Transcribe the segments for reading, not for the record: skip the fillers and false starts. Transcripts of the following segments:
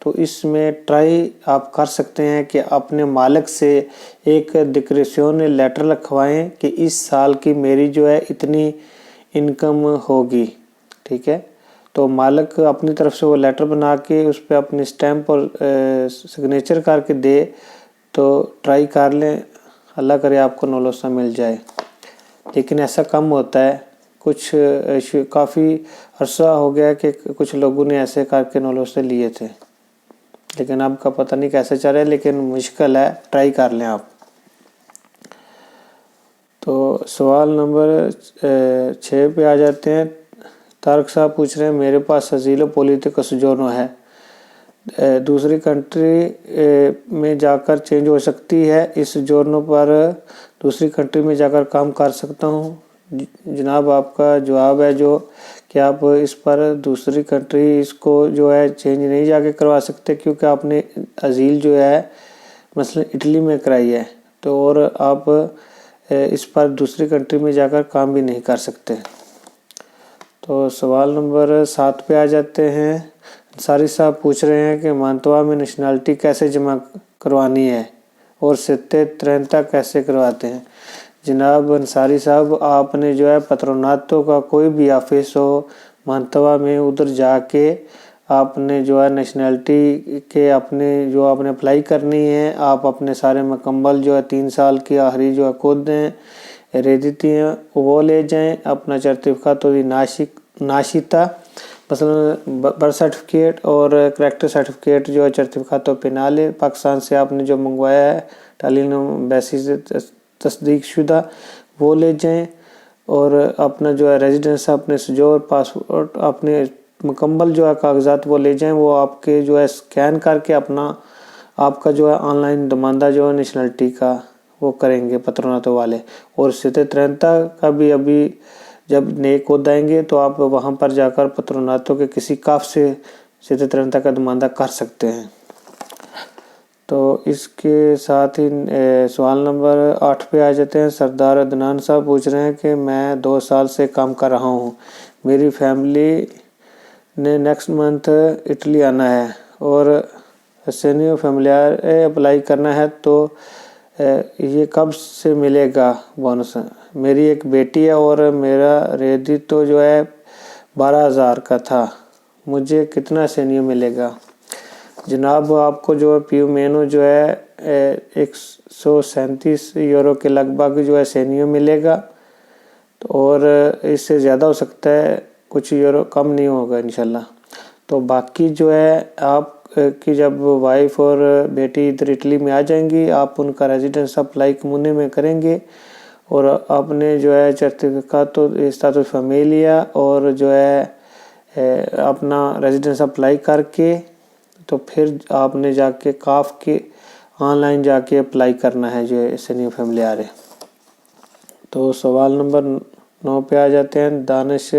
تو اس میں ٹرائی آپ کر سکتے ہیں کہ اپنے مالک سے ایک ڈکریشن لیٹر لکھوائیں کہ اس سال کی میری جو ہے اتنی انکم ہوگی، ٹھیک ہے۔ تو مالک اپنی طرف سے وہ لیٹر بنا کے اس پہ اپنی اسٹیمپ اور سگنیچر کر کے دے تو ٹرائی کر لیں، اللہ کرے آپ کو نولوسہ مل جائے۔ لیکن ایسا کم ہوتا ہے، کچھ کافی عرصہ ہو گیا کہ کچھ لوگوں نے ایسے کر کے نولوسے لیے تھے، لیکن آپ کا پتہ نہیں کیسے چل رہا ہے، لیکن مشکل ہے، ٹرائی کر لیں آپ۔ تو سوال نمبر 6 پہ آ جاتے ہیں۔ طارق صاحب پوچھ رہے ہیں میرے پاس اسیلو پولیٹیکو سوجورنو ہے، دوسری کنٹری میں جا کر چینج ہو سکتی ہے، اس سوجورنو پر دوسری کنٹری میں جا کر کام کر سکتا ہوں؟ جناب آپ کا جواب ہے جو کہ آپ اس پر دوسری کنٹری اس کو جو ہے چینج نہیں جا کے کروا سکتے، کیونکہ آپ نے اسیل جو ہے مثلا اٹلی میں کرائی ہے، تو اور آپ اس پر دوسری کنٹری میں جا کر کام بھی نہیں کر سکتے۔ تو سوال نمبر 7 پہ آ جاتے ہیں۔ انصاری صاحب پوچھ رہے ہیں کہ مانتوا میں نیشنلٹی کیسے جمع کروانی ہے اور ستے 30 کیسے کرواتے ہیں؟ جناب انصاری صاحب، آپ نے جو ہے پتروناتو کا کوئی بھی آفس ہو مانتوا میں، ادھر جا کے آپ نے جو ہے نیشنلٹی کے اپنے جو آپ نے اپلائی کرنی ہے، آپ اپنے سارے مکمل جو ہے 3 سال کی آخری جو ہے کود ہیں ریدیتی ہیں وہ لے جائیں، اپنا سرٹیفکیٹ ناشتا مثلا برتھ سرٹیفکیٹ اور کریکٹر سرٹیفکیٹ جو ہے سرٹیفکیٹوں پہ نہ لے، پاکستان سے آپ نے جو منگوایا ہے ٹیلینوم بیسس سے تصدیق شدہ وہ لے جائیں، اور اپنا جو ہے ریزیڈنس اپنے سجور پاسپورٹ اپنے مکمل جو ہے کاغذات وہ لے جائیں، وہ آپ کے جو ہے اسکین کر کے اپنا آپ کا جو ہے آن لائن دماندہ جو ہے نیشنلٹی کا وہ کریں گے پتروناتو والے۔ اور ستے 30 کا بھی ابھی جب نئے کود آئیں گے تو آپ وہاں پر جا کر پتروناتو کے کسی کاف سے ستے 30 کا دماندہ کر سکتے ہیں۔ تو اس کے ساتھ ہی سوال نمبر 8 پہ آ جاتے ہیں۔ سردار عدنان صاحب پوچھ رہے ہیں کہ میں 2 سال سے کام کر رہا ہوں، میری فیملی نے نیکسٹ منتھ اٹلی آنا ہے اور اسینیو فیملیار اپلائی کرنا ہے، تو یہ کب سے ملے گا بونس؟ میری ایک بیٹی ہے اور میرا ریدیتو جو ہے 12,000 کا تھا، مجھے کتنا اسینیو ملے گا؟ جناب آپ کو جو ہے پیو مینو جو ہے 137 یورو کے لگ بھگ جو ہے اسینیو ملے گا، اور اس سے زیادہ ہو سکتا ہے، کچھ یورو کم نہیں ہوگا انشاءاللہ۔ تو باقی جو ہے آپ کی جب وائف اور بیٹی ادھر اٹلی میں آ جائیں گی، آپ ان کا ریزیڈنس اپلائی کمونے میں کریں گے، اور آپ نے جو ہے سرٹیفکیٹ اسٹیٹس فیملیا اور جو ہے اپنا ریزیڈنس اپلائی کر کے تو پھر آپ نے جا کے کاف کے آن لائن جا کے اپلائی کرنا ہے جو ہے اسینیو فیملیار۔ تو سوال نمبر 9 پہ آ جاتے ہیں۔ دانش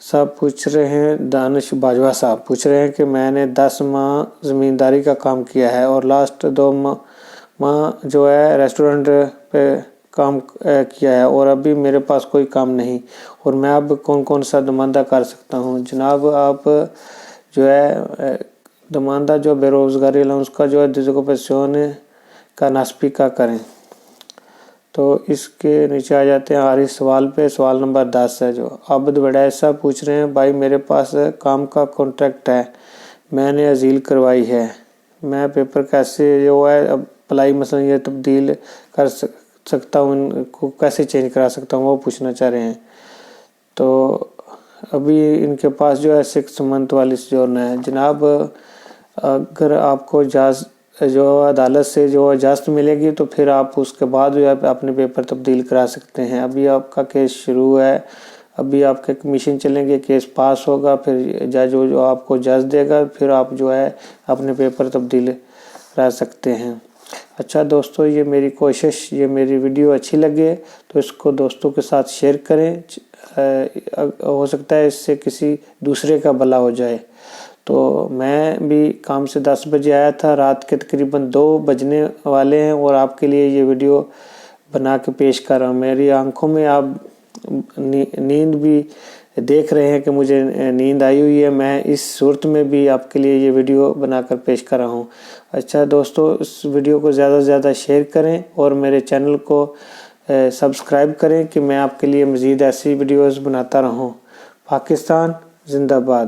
صاحب پوچھ رہے ہیں، دانش باجوہ صاحب پوچھ رہے ہیں کہ میں نے 10 ماہ زمینداری کا کام کیا ہے اور لاسٹ 2 ماہ جو ہے ریسٹورنٹ پہ کام کیا ہے، اور ابھی میرے پاس کوئی کام نہیں، اور میں اب کون سا دماندہ کر سکتا ہوں؟ جناب آپ جو ہے دماندہ جو بے روزگاری الاؤنس کا جو ہے ڈسوکیوپیشن کا ناسپی کا کریں۔ تو اس کے نیچے آ جاتے ہیں آخری سوال پہ۔ سوال نمبر 10 ہے جو عبد وڈائے صاحب پوچھ رہے ہیں، بھائی میرے پاس کام کا کانٹریکٹ ہے، میں نے اسیل کروائی ہے، میں پیپر کیسے جو ہے اپلائی مثلا یہ تبدیل کر سکتا ہوں، ان کو کیسے چینج کرا سکتا ہوں، وہ پوچھنا چاہ رہے ہیں۔ تو ابھی ان کے پاس جو ہے 6 منتھ والی سجورن ہے۔ جناب اگر آپ کو جو عدالت سے جو اجازت ملے گی تو پھر آپ اس کے بعد جو ہے اپنے پیپر تبدیل کرا سکتے ہیں۔ ابھی آپ کا کیس شروع ہے، ابھی آپ کے کمیشن چلیں گے، کیس پاس ہوگا، پھر جج جو آپ کو اجازت دے گا، پھر آپ جو ہے اپنے پیپر تبدیل کرا سکتے ہیں۔ اچھا دوستو، یہ میری کوشش، یہ میری ویڈیو اچھی لگے تو اس کو دوستوں کے ساتھ شیئر کریں، ہو سکتا ہے اس سے کسی دوسرے کا بھلا ہو جائے۔ تو میں بھی کام سے 10 بجے آیا تھا، رات کے تقریباً 2 بجنے والے ہیں، اور آپ کے لیے یہ ویڈیو بنا کے پیش کر رہا ہوں۔ میری آنکھوں میں اب نیند بھی دیکھ رہے ہیں کہ مجھے نیند آئی ہوئی ہے، میں اس صورت میں بھی آپ کے لیے یہ ویڈیو بنا کر پیش کر رہا ہوں۔ اچھا دوستو، اس ویڈیو کو زیادہ سے زیادہ شیئر کریں اور میرے چینل کو سبسکرائب کریں کہ میں آپ کے لیے مزید ایسی ویڈیوز بناتا رہوں۔ پاکستان زندہ باد۔